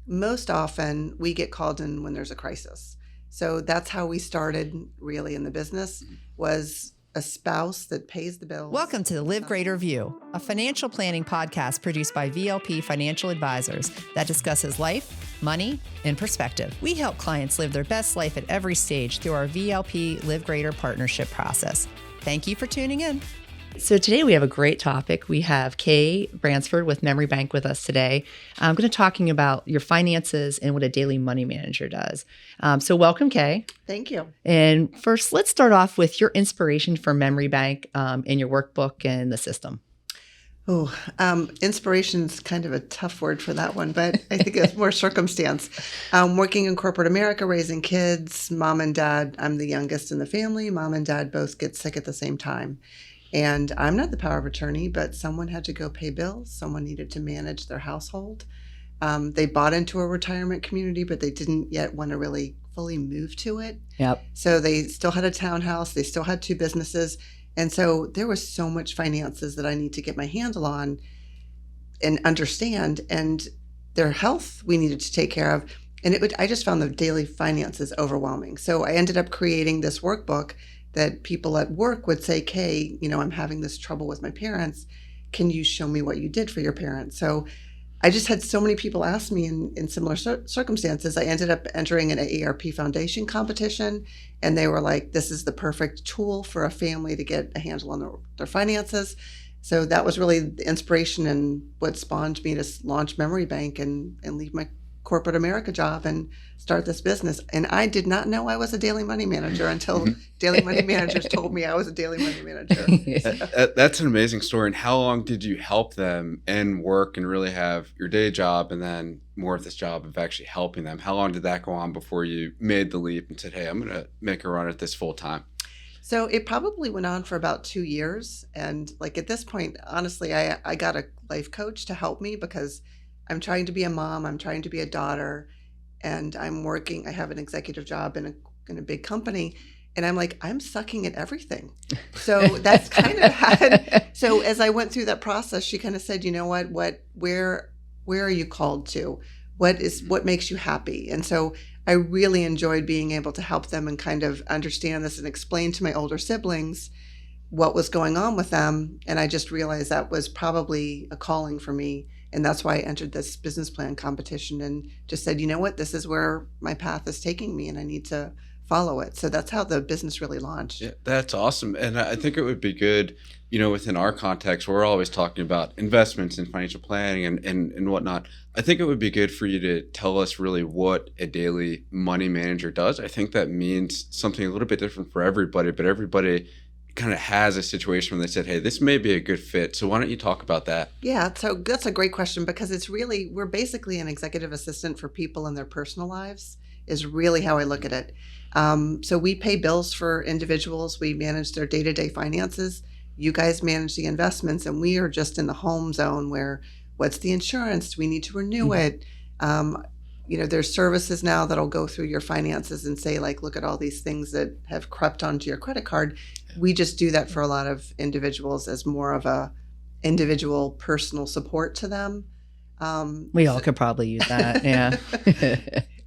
most often we get called in when there's a crisis. So that's how we started really in the business, was a spouse that pays the bills. Welcome to the Live Greater View, a financial planning podcast produced by VLP Financial Advisors that discusses life, money, and perspective. We help clients live their best life at every stage through our VLP Live Greater partnership process. Thank you for tuning in. So today we have a great topic. We have Kay Bransford with Memory Bank with us today. I'm going to talking about your finances and what a daily money manager does. So welcome, Kay. Thank you. And first, let's start off with your inspiration for Memory Bank in your workbook and the system. Oh, inspiration's kind of a tough word for that one, but I think it's more circumstance. Working in corporate America, raising kids, mom and dad, I'm the youngest in the family. Mom and dad both get sick at the same time. And I'm not the power of attorney, but someone had to go pay bills. Someone needed to manage their household. They bought into a retirement community, but they didn't yet want to really fully move to it. Yep. So they still had a townhouse. They still had two businesses. And so there was so much finances that I need to get my handle on and understand. And their health we needed to take care of. And I just found the daily finances overwhelming. So I ended up creating this workbook that people at work would say, Kay, I'm having this trouble with my parents. Can you show me what you did for your parents? So I just had so many people ask me in similar circumstances. I ended up entering an AARP Foundation competition, and they were like, this is the perfect tool for a family to get a handle on their finances. So that was really the inspiration and what spawned me to launch Memory Bank and leave my corporate America job and start this business. And I did not know I was a daily money manager until daily money managers told me I was a daily money manager. That's an amazing story. And how long did you help them and work and really have your day job and then more of this job of actually helping them? How long did that go on before you made the leap and said, hey, I'm going to make a run at this full time? So it probably went on for about 2 years. And at this point, honestly, I got a life coach to help me because I'm trying to be a mom, I'm trying to be a daughter, and I'm working. I have an executive job in a big company, and I'm sucking at everything. So that's kind of had. So as I went through that process, she kind of said, you know what, where are you called to? What makes you happy? And so I really enjoyed being able to help them and kind of understand this and explain to my older siblings what was going on with them. And I just realized that was probably a calling for me. And that's why I entered this business plan competition and just said, you know what, this is where my path is taking me and I need to follow it. So that's how the business really launched. Yeah, that's awesome. And I think it would be good, within our context, we're always talking about investments and financial planning and whatnot. I think it would be good for you to tell us really what a daily money manager does. I think that means something a little bit different for everybody, but everybody kind of has a situation where they said, hey, this may be a good fit. So why don't you talk about that? Yeah, so that's a great question because we're basically an executive assistant for people in their personal lives is really how I look at it. So we pay bills for individuals. We manage their day-to-day finances. You guys manage the investments, and we are just in the home zone where what's the insurance? Do we need to renew it? There's services now that'll go through your finances and say, look at all these things that have crept onto your credit card. We just do that for a lot of individuals as more of a individual personal support to them. We all could probably use that. Yeah.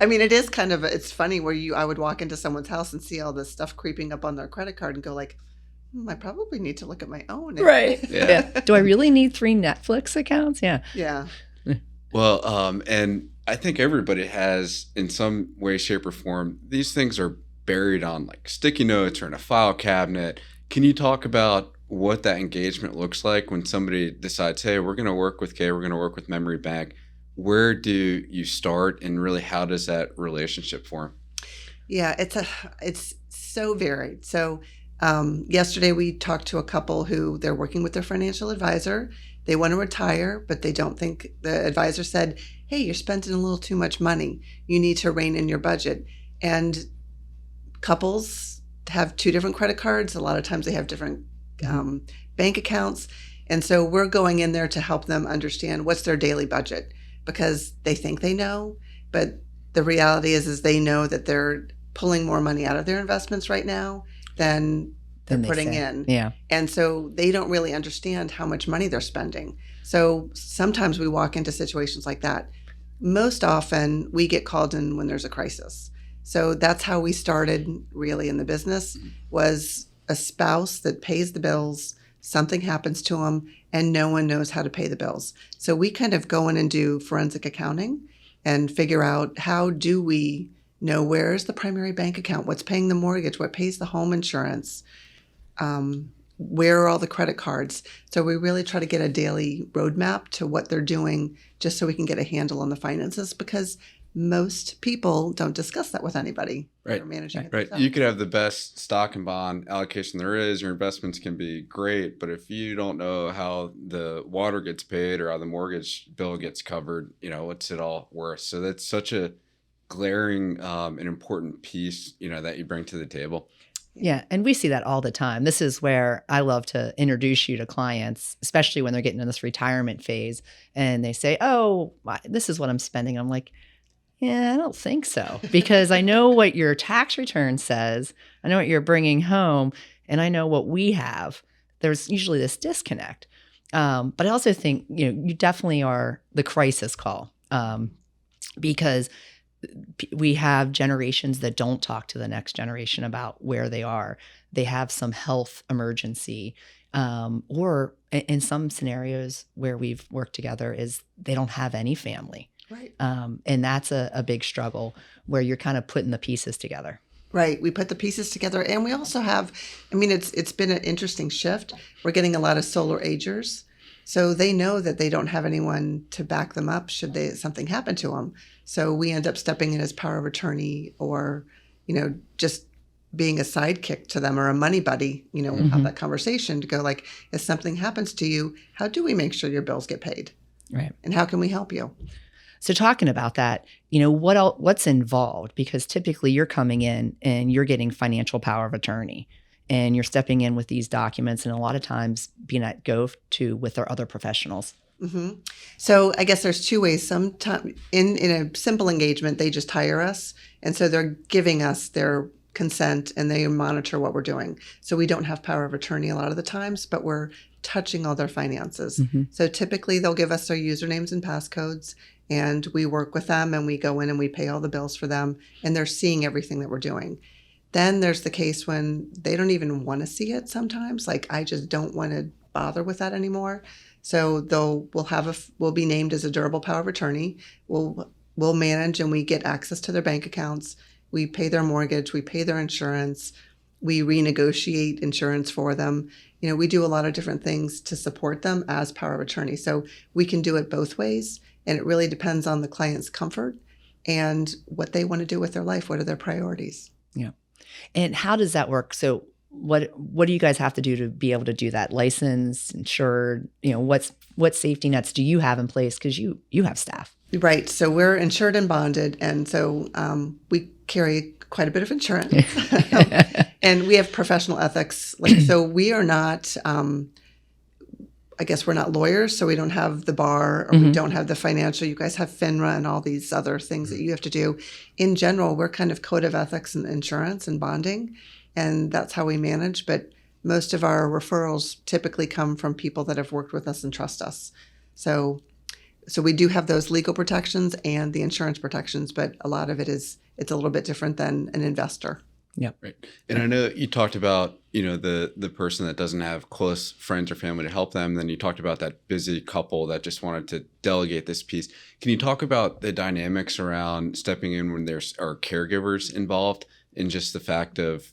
I mean, it is kind of, it's funny where I would walk into someone's house and see all this stuff creeping up on their credit card and go I probably need to look at my own. Right. Yeah. Do I really need 3 Netflix accounts? Yeah. Yeah. Well, and I think everybody has in some way, shape, or form, these things are buried on sticky notes or in a file cabinet. Can you talk about what that engagement looks like when somebody decides, hey, we're going to work with Kay, we're going to work with Memory Bank? Where do you start and really how does that relationship form? Yeah, it's so varied. So yesterday we talked to a couple who they're working with their financial advisor. They want to retire, but they don't think, the advisor said, hey, you're spending a little too much money. You need to rein in your budget. And couples have 2 different credit cards. A lot of times they have different bank accounts. And so we're going in there to help them understand what's their daily budget because they think they know, but the reality is they know that they're pulling more money out of their investments right now than they're putting in. Yeah. And so they don't really understand how much money they're spending. So sometimes we walk into situations like that. most often we get called in when there's a crisis. So that's how we started really in the business, was a spouse that pays the bills, something happens to them, and no one knows how to pay the bills. So we kind of go in and do forensic accounting and figure out, how do we know where's the primary bank account, what's paying the mortgage, what pays the home insurance, where are all the credit cards. So we really try to get a daily roadmap to what they're doing, just so we can get a handle on the finances, because most people don't discuss that with anybody. Right. They're managing it Right. themselves. You could have the best stock and bond allocation there is. Your investments can be great, but if you don't know how the water gets paid or how the mortgage bill gets covered, what's it all worth? So that's such a glaring and important piece, that you bring to the table. Yeah. And we see that all the time. This is where I love to introduce you to clients, especially when they're getting in this retirement phase and they say, oh, this is what I'm spending. I'm like, yeah, I don't think so, because I know what your tax return says. I know what you're bringing home, and I know what we have. There's usually this disconnect. But I also think, you definitely are the crisis call, because we have generations that don't talk to the next generation about where they are. They have some health emergency, or in some scenarios where we've worked together is they don't have any family. Right. And that's a big struggle, where you're kind of putting the pieces together. Right. We put the pieces together, and we also have, it's been an interesting shift. We're getting a lot of solar agers. So they know that they don't have anyone to back them up should something happen to them. So we end up stepping in as power of attorney, or, just being a sidekick to them, or a money buddy, we'll have that conversation to go like, if something happens to you, how do we make sure your bills get paid? Right. And how can we help you? So talking about that, what's involved? Because typically you're coming in and you're getting financial power of attorney, and you're stepping in with these documents, and a lot of times being at go-to with our other professionals. Mm-hmm. So I guess there's two ways. Sometimes in a simple engagement, they just hire us, and so they're giving us their consent and they monitor what we're doing. So we don't have power of attorney a lot of the times, but we're touching all their finances. Mm-hmm. So typically they'll give us their usernames and passcodes, and we work with them, and we go in and we pay all the bills for them, and they're seeing everything that we're doing. Then there's the case when they don't even want to see it sometimes. Like, I just don't want to bother with that anymore. So we'll be named as a durable power of attorney. We'll manage, and we get access to their bank accounts. We pay their mortgage. We pay their insurance. We renegotiate insurance for them. We do a lot of different things to support them as power of attorney. So we can do it both ways. And it really depends on the client's comfort and what they want to do with their life. What are their priorities? Yeah. And how does that work? So what do you guys have to do to be able to do that? Licensed, insured, what safety nets do you have in place? Because you have staff. Right. So we're insured and bonded. And so we carry quite a bit of insurance. And we have professional ethics. So we are not, I guess we're not lawyers, so we don't have the bar, or we don't have the financial. You guys have FINRA and all these other things that you have to do. In general, we're kind of code of ethics and insurance and bonding, and that's how we manage. But most of our referrals typically come from people that have worked with us and trust us. So we do have those legal protections and the insurance protections, but a lot of it's a little bit different than an investor. Yeah. Right. And I know you talked about, the person that doesn't have close friends or family to help them. Then you talked about that busy couple that just wanted to delegate this piece. Can you talk about the dynamics around stepping in when there are caregivers involved, and just the fact of,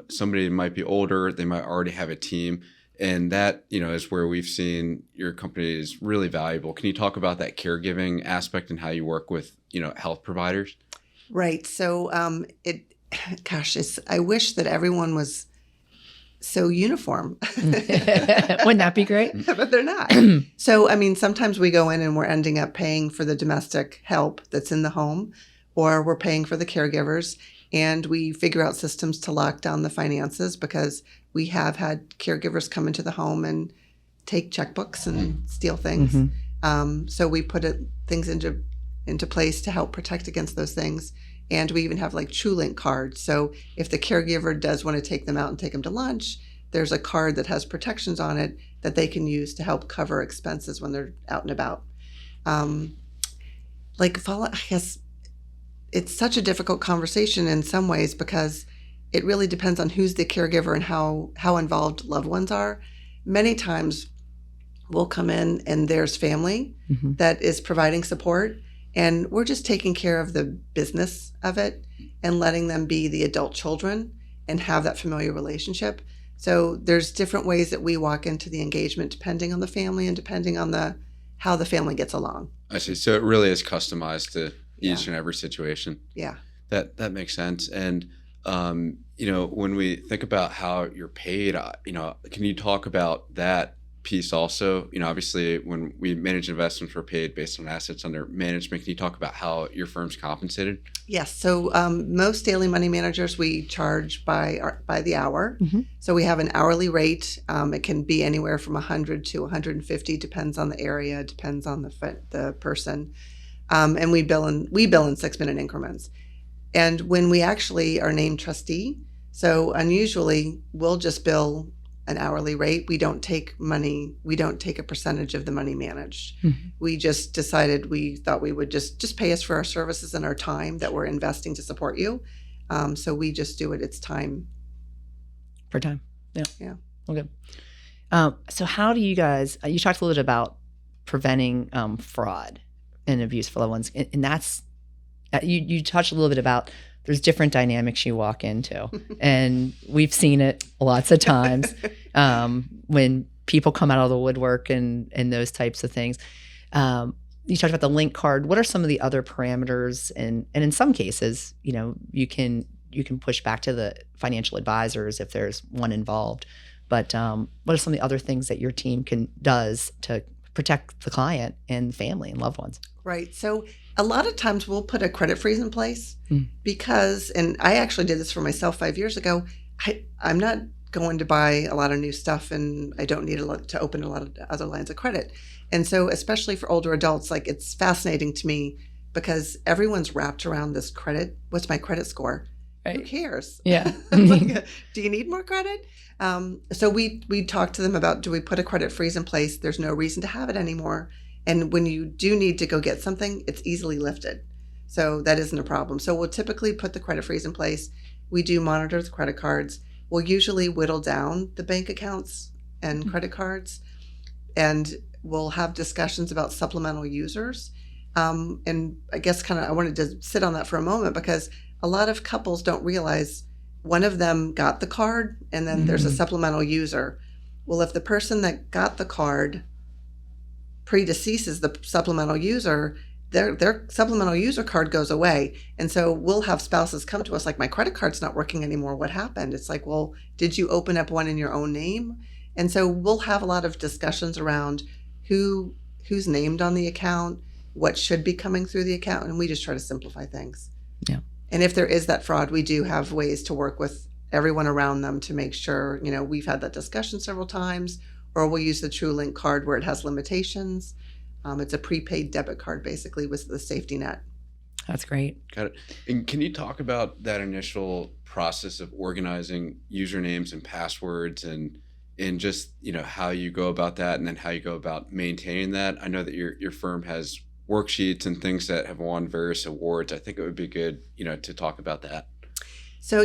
somebody might be older, they might already have a team, and that, is where we've seen your company is really valuable. Can you talk about that caregiving aspect and how you work with, health providers? Right. So I wish that everyone was so uniform. Wouldn't that be great? But they're not. So, sometimes we go in and we're ending up paying for the domestic help that's in the home, or we're paying for the caregivers, and we figure out systems to lock down the finances, because we have had caregivers come into the home and take checkbooks and steal things. So we put things into place to help protect against those things. And we even have TrueLink cards. So if the caregiver does want to take them out and take them to lunch, there's a card that has protections on it that they can use to help cover expenses when they're out and about. like follow, I guess it's such a difficult conversation in some ways because it really depends on who's the caregiver and how involved loved ones are. Many times we'll come in and there's family that is providing support, and we're just taking care of the business of it and letting them be the adult children and have that familiar relationship. So there's different ways that we walk into the engagement depending on the family and depending on how the family gets along. I see. So it really is customized to each and every situation. Yeah. That makes sense. And when we think about how you're paid, can you talk about that piece also? Obviously when we manage investments, we're paid based on assets under management. Can you talk about how your firm's compensated? Yes. So most daily money managers, we charge by the hour. So we have an hourly rate. It can be anywhere from 100 to 150, depends on the area, depends on the person. And we bill in 6-minute increments. And when we actually are named trustee, so unusually we'll just bill an hourly rate. We don't take money. We don't take a percentage of the money managed. We just decided we thought we would just pay us for our services and our time that we're investing to support you. So we just do it. It's time. Per time. Yeah. Yeah. Okay. So how do you guys, you talked a little bit about preventing fraud and abuse for loved ones. And that's, you touched a little bit about there's different dynamics you walk into. And we've seen it lots of times when people come out of the woodwork and those types of things. You talked about the link card. What are some of the other parameters? And in some cases, you can push back to the financial advisors if there's one involved. But what are some of the other things that your team does to protect the client and family and loved ones? Right. So a lot of times we'll put a credit freeze in place because, and I actually did this for myself 5 years ago, I'm not going to buy a lot of new stuff and I don't need to open a lot of other lines of credit. And so especially for older adults, like it's fascinating to me because everyone's wrapped around this credit. What's my credit score? Right. Who cares? Yeah. Like, do you need more credit? So we talk to them about, do we put a credit freeze in place? There's no reason to have it anymore. And when you do need to go get something, it's easily lifted. So that isn't a problem. So we'll typically put the credit freeze in place. We do monitor the credit cards. We'll usually whittle down the bank accounts and credit cards. And we'll have discussions about supplemental users. And I guess I wanted to sit on that for a moment because a lot of couples don't realize one of them got the card and then there's a supplemental user. Well, if the person that got the card predeceases the supplemental user, their supplemental user card goes away. And so we'll have spouses come to us like, my credit card's not working anymore. What happened? It's like, well, did you open up one in your own name? And so we'll have a lot of discussions around who's named on the account, what should be coming through the account, and we just try to simplify things. Yeah. And if there is that fraud, we do have ways to work with everyone around them to make sure, we've had that discussion several times, or we'll use the TrueLink card where it has limitations. It's a prepaid debit card, basically, with the safety net. That's great. Got it. And can you talk about that initial process of organizing usernames and passwords and just, how you go about that and then how you go about maintaining that? I know that your firm has worksheets and things that have won various awards. I think it would be good, to talk about that. So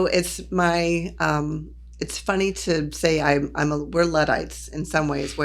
it's my, it's funny to say we're Luddites in some ways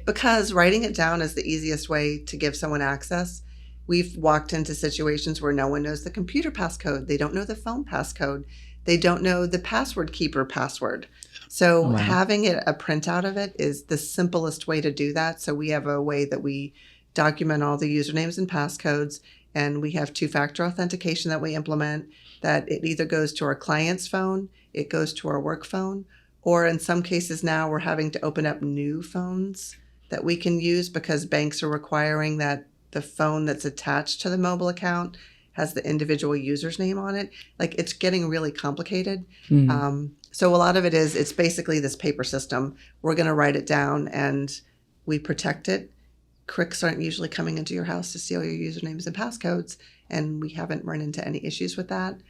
because writing it down is the easiest way to give someone access. We've walked into situations where no one knows the computer passcode. They don't know the phone passcode. They don't know the password keeper password. So having a printout of it is the simplest way to do that. So we have a way that we document all the usernames and passcodes, and we have 2-factor authentication that we implement, that it either goes to our client's phone, it goes to our work phone, or in some cases now we're having to open up new phones that we can use because banks are requiring that the phone that's attached to the mobile account has the individual user's name on it. Like, it's getting really complicated. So a lot of it's basically this paper system. We're going to write it down and we protect it. Crooks aren't usually coming into your house to steal your usernames and passcodes, and we haven't run into any issues with that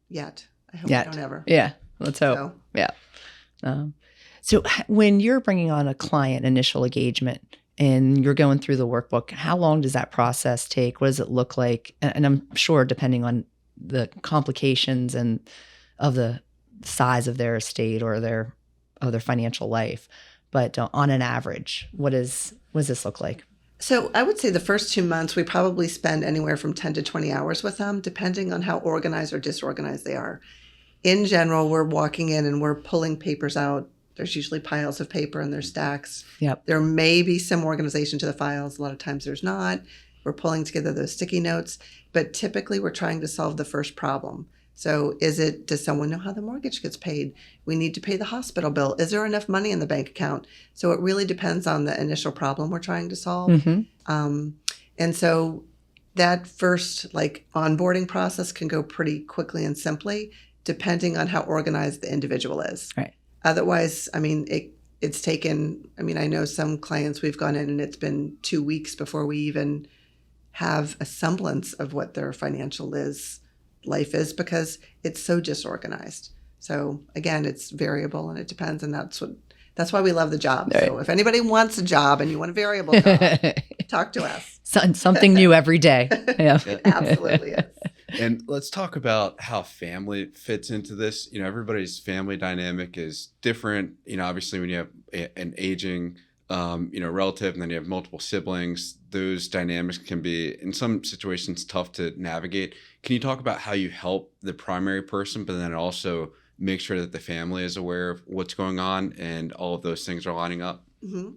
yet. I hope we don't ever. Yeah, let's hope. Yeah. So when you're bringing on a client initial engagement and you're going through the workbook, how long does that process take? What does it look like? And I'm sure depending on the complications and of the size of their estate or their financial life, but on an average, what does this look like? So I would say the first 2 months, we probably spend anywhere from 10 to 20 hours with them, depending on how organized or disorganized they are. In general, we're walking in and we're pulling papers out. There's usually piles of paper and there's stacks. Yep. There may be some organization to the files. A lot of times there's not. We're pulling together those sticky notes, but typically we're trying to solve the first problem. So does someone know how the mortgage gets paid? We need to pay the hospital bill. Is there enough money in the bank account? So it really depends on the initial problem we're trying to solve. Mm-hmm. And so that first onboarding process can go pretty quickly and simply, depending on how organized the individual is. Right. Otherwise, it's taken, I know some clients we've gone in and it's been 2 weeks before we even have a semblance of what their financial life is because it's so disorganized. So again, it's variable and it depends, and that's why we love the job. Right. So if anybody wants a job and you want a variable job, talk to us. Something new every day. Yeah. It absolutely is. And let's talk about how family fits into this. Everybody's family dynamic is different. Obviously when you have an aging, relative and then you have multiple siblings, those dynamics can be, in some situations, tough to navigate. Can you talk about how you help the primary person, but then also make sure that the family is aware of what's going on and all of those things are lining up? Mm-hmm.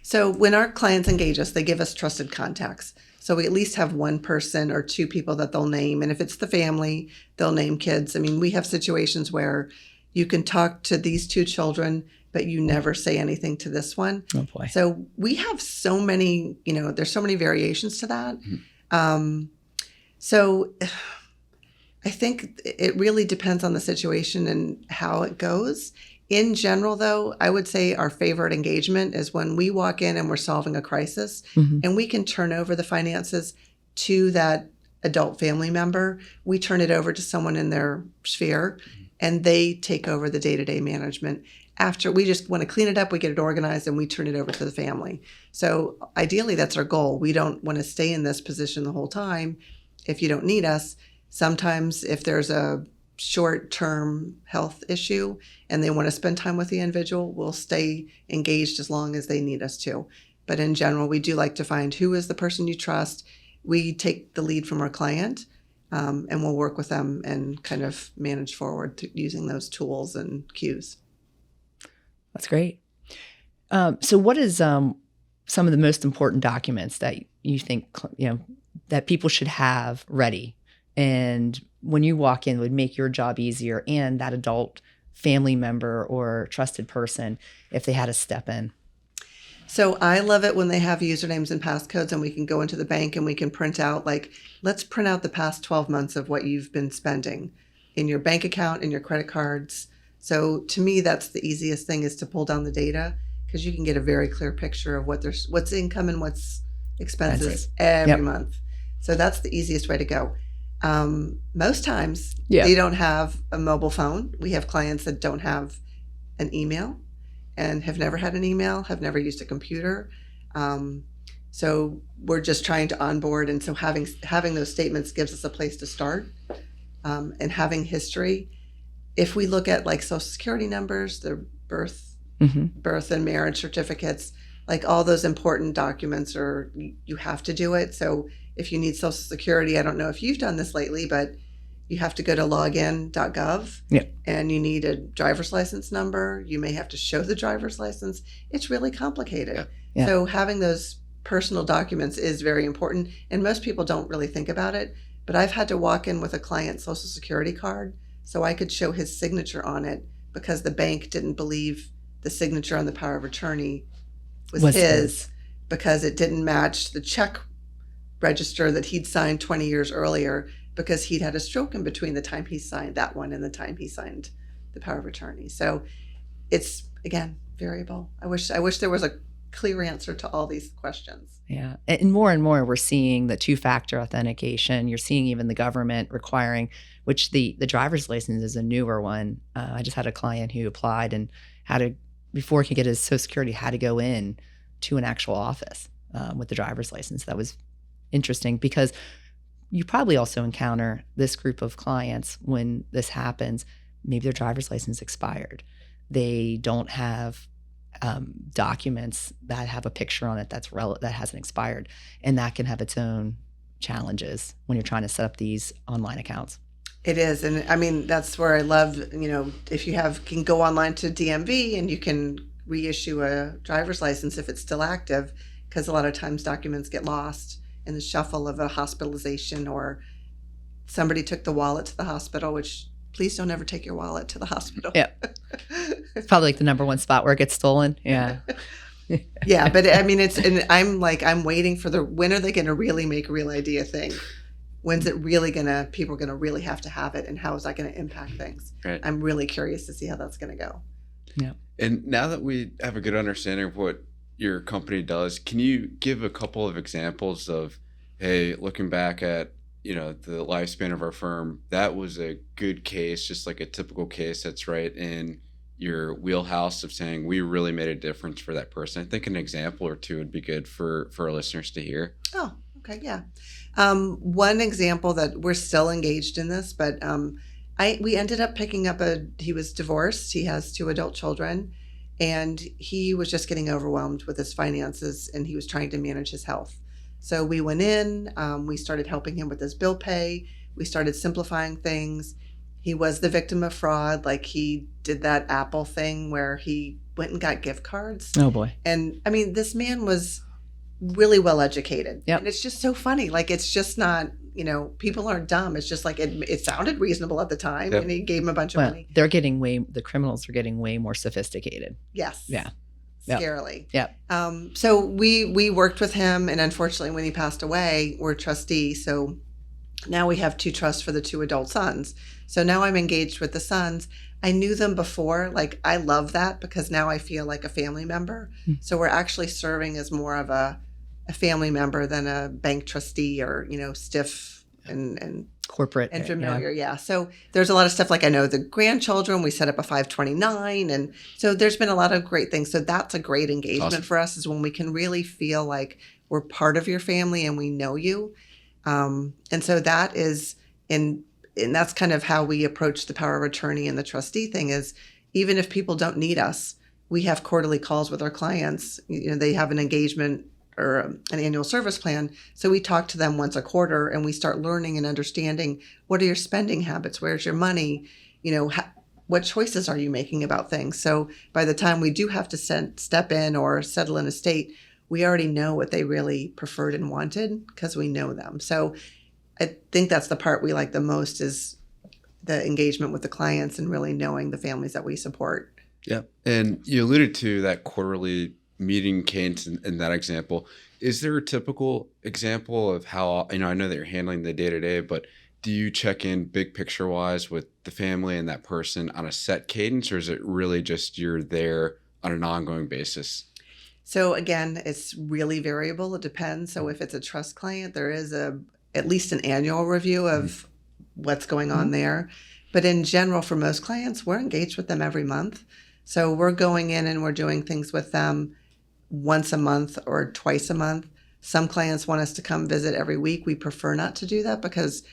So when our clients engage us, they give us trusted contacts. So we at least have one person or two people that they'll name. And if it's the family, they'll name kids. we have situations where you can talk to these two children, but you never say anything to this one. Oh boy. So we have so many, there's so many variations to that. Mm-hmm. So I think it really depends on the situation and how it goes. In general, though, I would say our favorite engagement is when we walk in and we're solving a crisis, mm-hmm. and we can turn over the finances to that adult family member. We turn it over to someone in their sphere, and they take over the day-to-day management. After we just want to clean it up, we get it organized, and we turn it over to the family. So ideally, that's our goal. We don't want to stay in this position the whole time if you don't need us. Sometimes if there's a short-term health issue and they want to spend time with the individual, we'll stay engaged as long as they need us to. But in general, we do like to find who is the person you trust. We take the lead from our client, and we'll work with them and kind of manage forward using those tools and cues. That's great. So what is some of the most important documents that you think that people should have ready, and when you walk in would make your job easier and that adult family member or trusted person if they had to step in? So I love it when they have usernames and passcodes and we can go into the bank and we can print out, let's print out the past 12 months of what you've been spending in your bank account, in your credit cards. So to me, that's the easiest thing, is to pull down the data, because you can get a very clear picture of what's income and what's expenses every month. So that's the easiest way to go. Most times they don't have a mobile phone. We have clients that don't have an email and have never had an email, have never used a computer. So we're just trying to onboard. And so having those statements gives us a place to start, and having history. If we look at Social Security numbers, their birth and marriage certificates, all those important documents you have to do it. So if you need Social Security, I don't know if you've done this lately, but you have to go to login.gov, and you need a driver's license number. You may have to show the driver's license. It's really complicated. Yeah. So having those personal documents is very important, and most people don't really think about it. But I've had to walk in with a client's Social Security card so I could show his signature on it, because the bank didn't believe the signature on the power of attorney was his, because it didn't match the check register that he'd signed 20 years earlier, because he'd had a stroke in between the time he signed that one and the time he signed the power of attorney. So it's, again, variable. I wish there was a clear answer to all these questions. Yeah. And more we're seeing the two-factor authentication. You're seeing even the government requiring, which the driver's license is a newer one. I just had a client who applied and before he could get his Social Security, had to go in to an actual office with the driver's license. That was interesting because you probably also encounter this group of clients when this happens. Maybe their driver's license expired. They don't have documents that have a picture on it that hasn't expired, and that can have its own challenges when you're trying to set up these online accounts. It is. And I mean, that's where I love, if you can go online to DMV and you can reissue a driver's license if it's still active, because a lot of times documents get lost in the shuffle of a hospitalization, or somebody took the wallet to the hospital, which please don't ever take your wallet to the hospital. Yeah. It's probably like the number one spot where it gets stolen. Yeah. Yeah. But I mean, I'm waiting for when are they going to really make Real ID a thing? When's it really people are going to really have to have it, and how is that going to impact things? Right. I'm really curious to see how that's going to go. Yeah. And now that we have a good understanding of what your company does, can you give a couple of examples of, hey, looking back at, the lifespan of our firm, that was a good case, just like a typical case that's right in your wheelhouse of saying we really made a difference for that person? I think an example or two would be good for our listeners to hear. Oh, okay. Yeah. One example that we're still engaged in this, but we ended up picking up he was divorced. He has 2 adult children, and he was just getting overwhelmed with his finances, and he was trying to manage his health. So we went in, we started helping him with his bill pay. We started simplifying things. He was the victim of fraud. Like, he did that Apple thing where he went and got gift cards. Oh boy. And I mean, this man was really well educated. Yep. And it's just so funny. Like, it's just not, people aren't dumb. It's just like, it sounded reasonable at the time. Yep. And he gave him a bunch of Well, money. the criminals are getting way more sophisticated. Yes. Yeah. Yep. Scarily. Yeah. So we worked with him, and unfortunately when he passed away, we're trustee. So now we have 2 trusts for the 2 adult sons. So now I'm engaged with the sons. I knew them before. Like, I love that because now I feel like a family member. Mm. So we're actually serving as more of a family member than a bank trustee or, stiff and Corporate and familiar. Yeah. So there's a lot of stuff, like I know the grandchildren, we set up a 529. And so there's been a lot of great things. So that's a great engagement Awesome. for us, is when we can really feel like we're part of your family and we know you. And so that is, and that's kind of how we approach the power of attorney and the trustee thing, is even if people don't need us, we have quarterly calls with our clients. They have an engagement or an annual service plan. So we talk to them once a quarter, and we start learning and understanding, what are your spending habits? Where's your money? What choices are you making about things? So by the time we do have to step in or settle an estate, we already know what they really preferred and wanted because we know them. So I think that's the part we like the most, is the engagement with the clients and really knowing the families that we support. Yeah. And you alluded to that quarterly meeting cadence in that example. Is there a typical example of how, I know that you're handling the day-to-day, but do you check in big picture wise with the family and that person on a set cadence, or is it really just you're there on an ongoing basis? So again, it's really variable. It depends. So if it's a trust client, there is at least an annual review of what's going on there. But in general, for most clients, we're engaged with them every month. So we're going in and we're doing things with them once a month or twice a month. Some clients want us to come visit every week. We prefer not to do that because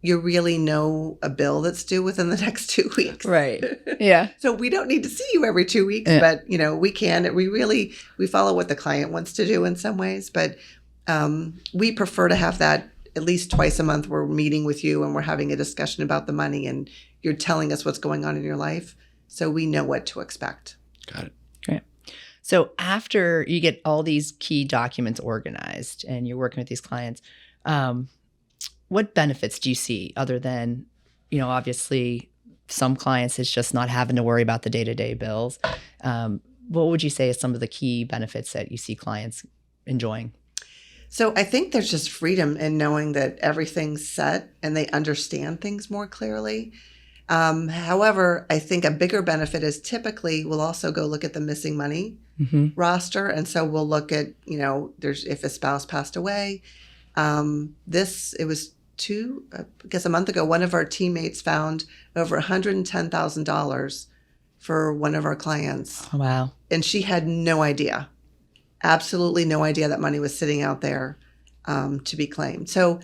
you really know a bill that's due within the next 2 weeks. Right. Yeah. So we don't need to see you every 2 weeks, Yeah. but we can. We follow what the client wants to do in some ways, but we prefer to have that at least twice a month. We're meeting with you and we're having a discussion about the money, and you're telling us what's going on in your life, so we know what to expect. Got it. Great. So after you get all these key documents organized and you're working with these clients, what benefits do you see other than, obviously some clients it's just not having to worry about the day-to-day bills. What would you say is some of the key benefits that you see clients enjoying? So I think there's just freedom in knowing that everything's set and they understand things more clearly. However, I think a bigger benefit is typically we'll also go look at the missing money roster. And so we'll look at, if a spouse passed away. It was a month ago, one of our teammates found over $110,000 for one of our clients. Oh, wow. And she had no idea. absolutely no idea that money was sitting out there to be claimed. So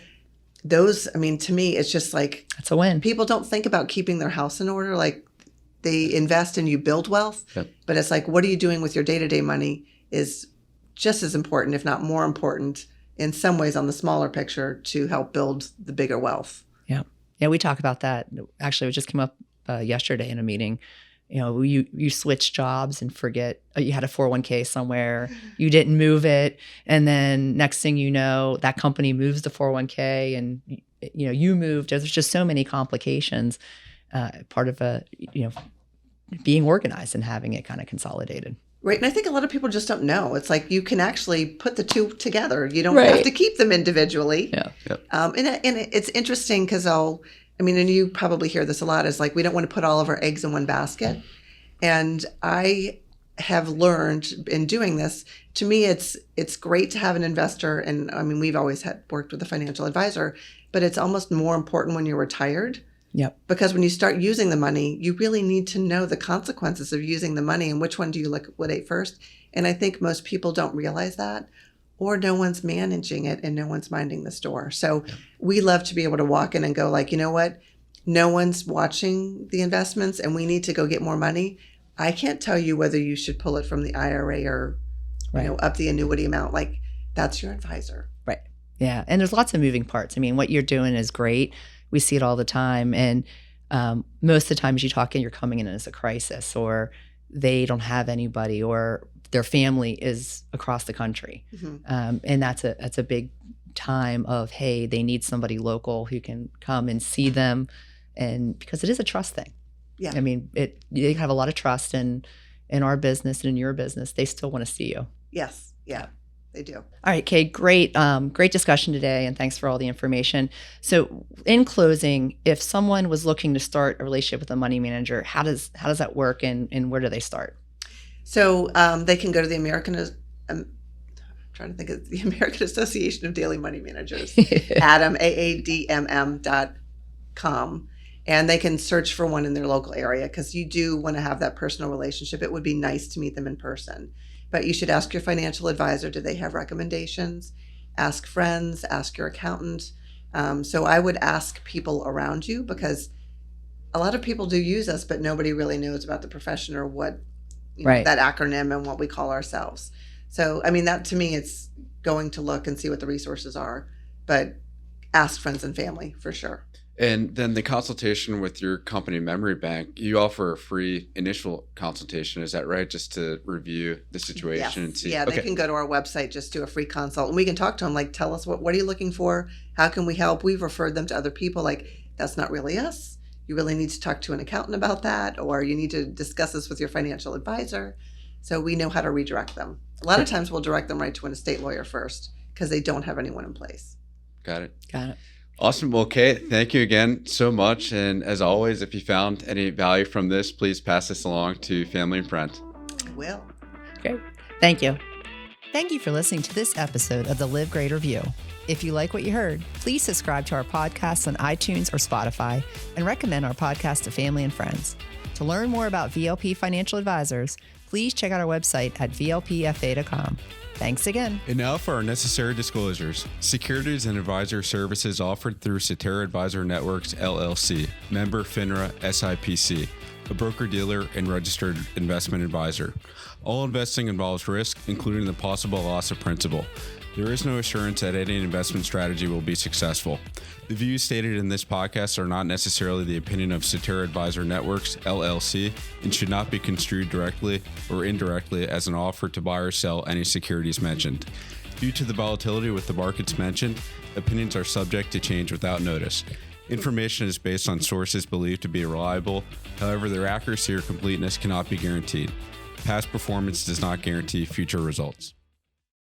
those, I mean, to me, it's just like That's a win. people don't think about keeping their house in order. Like they invest and you build wealth, Yep. but it's like, what are you doing with your day-to-day money is just as important, if not more important, in some ways on the smaller picture to help build the bigger wealth. Yeah, we talk about that. Actually, it just came up yesterday in a meeting. You know, you switch jobs and forget you had a 401k somewhere, you didn't move it, and then next thing you know, that company moves the 401k, and you moved. There's just so many complications. Part of being organized and having it kind of consolidated. Right. And I think a lot of people just don't know. It's like you can actually put the two together. You don't Right. have to keep them individually. Yeah. Yep. And it's interesting because and you probably hear this a lot, is like we don't want to put all of our eggs in one basket. And I have learned in doing this, to me, it's great to have an investor. And I mean, we've always worked with a financial advisor, but it's almost more important when you're retired. Yep. Because when you start using the money, you really need to know the consequences of using the money and which one do you liquidate first. And I think most people don't realize that, or no one's managing it and no one's minding the store. So we love to be able to walk in and go like, you know what? No one's watching the investments and we need to go get more money. I can't tell you whether you should pull it from the IRA or Right. up the annuity amount. Like that's your advisor. Right. Yeah. And there's lots of moving parts. I mean, what you're doing is great. We see it all the time. And most of the times you talk in, you're coming in as a crisis, or they don't have anybody, or their family is across the country. Mm-hmm. And that's a big time of, hey, they need somebody local who can come and see them. And because it is a trust thing. Yeah. I mean, you have a lot of trust in our business and in your business. They still want to see you. Yes. Yeah, they do. All right, Kay, great discussion today, and thanks for all the information. So in closing, if someone was looking to start a relationship with a money manager, how does that work, and where do they start? So they can go to the American Association of Daily Money Managers, AADMM.com, and they can search for one in their local area because you do want to have that personal relationship. It would be nice to meet them in person. But you should ask your financial advisor, do they have recommendations? Ask friends, ask your accountant. So I would ask people around you because a lot of people do use us, but nobody really knows about the profession or what Right. that acronym and what we call ourselves. So, I mean, that to me, it's going to look and see what the resources are, but ask friends and family for sure. And then the consultation with your company memory bank, you offer a free initial consultation. Is that right? Just to review the situation and see. Yeah, they can go to our website, just do a free consult, and we can talk to them. Like, tell us what are you looking for? How can we help? We've referred them to other people. Like, that's not really us. You really need to talk to an accountant about that, or you need to discuss this with your financial advisor. So we know how to redirect them. A lot of times we'll direct them right to an estate lawyer first because they don't have anyone in place. Got it. Got it. Awesome. Well, Kate, thank you again so much. And as always, if you found any value from this, please pass this along to family and friends. I will. Great. Thank you. Thank you for listening to this episode of the Live Greater View. If you like what you heard, please subscribe to our podcast on iTunes or Spotify and recommend our podcast to family and friends. To learn more about VLP Financial Advisors, please check out our website at vlpfa.com. Thanks again. And now for our necessary disclosures. Securities and advisor services offered through Cetera Advisor Networks, LLC, member FINRA SIPC, a broker-dealer and registered investment advisor. All investing involves risk, including the possible loss of principal. There is no assurance that any investment strategy will be successful. The views stated in this podcast are not necessarily the opinion of Cetera Advisor Networks, LLC, and should not be construed directly or indirectly as an offer to buy or sell any securities mentioned. Due to the volatility with the markets mentioned, opinions are subject to change without notice. Information is based on sources believed to be reliable. However, their accuracy or completeness cannot be guaranteed. Past performance does not guarantee future results.